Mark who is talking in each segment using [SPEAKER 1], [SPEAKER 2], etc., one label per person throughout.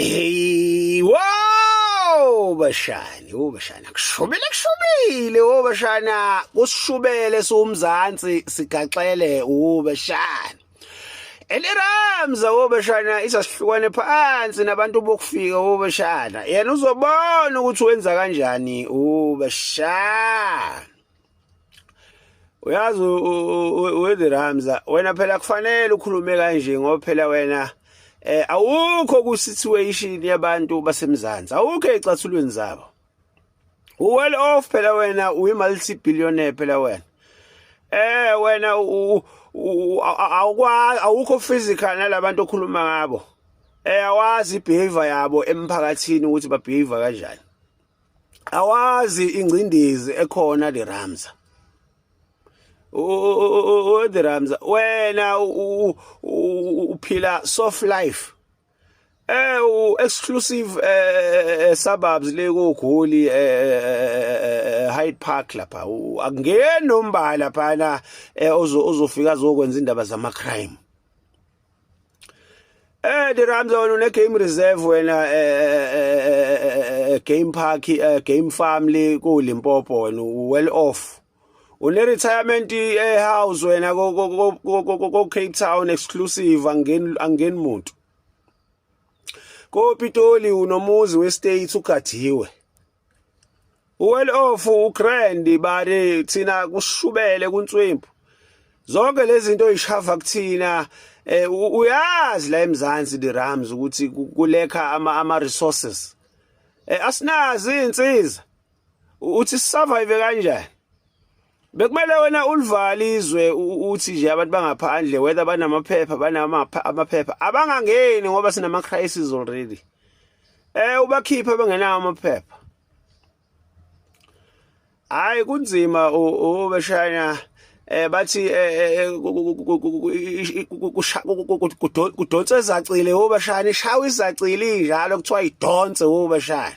[SPEAKER 1] Hey, wow, bashani, kushubile, bashana, kusishubele soMzansi sigaxele bashani. Eliramza bashana isasihlukane phansi nabantu bokufika bashana. Yena uzobona ukuthi wenza kanjani bashana. Uyazi uEliramza, wena phela kufanele ukhulume kanje ngoba phela wena awukho ku situation yabantu baseMzansi, awukho ecathulweni zabo. Well off phela wena uyi multi-billionaire phela wena. Wena awukho physical nalabantu okhuluma ngabo. Awazi behavior yabo emphakathini ukuthi ba behave kanjani. Awazi ingcindezi ekhona leRamza. Ramza wena uphila soft life exclusive suburbs le koGoli Hyde Park lapha akungena nombala phana ozofika azokwenza indaba zama crime. Ramza wena une game reserve wena game park game farm le ko Limpopo wena well off. Une-retirement house wena ko Cape Town exclusive angeni muntu. Ko Pitoli unomuzi we-state ugadiwe. Well off ugrand bare thina kushubele kuntswempu. Zonke lezi zinto oyishava kuthina uyazi la eMzansi leRamza ukuthi kulekha ama resources. Asinazi insiza. Uthi survive kanjani? Bekumele wena ulivale izwe uthi nje abantu bangaphandle whether banamaphepha amaphepha abangangeni ngoba sinama crisis already. Ubakhipha bengenawo amaphepha. Hayi kunzima bashana bathi kudonse ezacile bashana ishawa izacile njalo kuthiwa idonse bashana.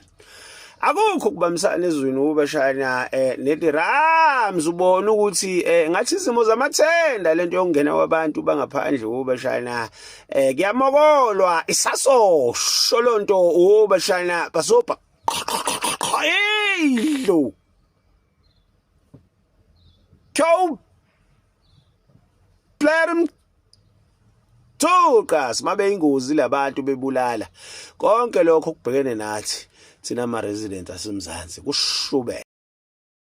[SPEAKER 1] Akukho kubambisana ezweni bashana neLeRamza ubona ukuthi ngathi izimo zamathenda lento yokungena kwabantu bangaphandle bashana kuyamokolwa isaso sholonto bashana basopa ayilo Joe Platinum Tukas mabe ingozi labantu bebulala konke lokho kubhekene nathi thina ama resident aseMzansi kushubele.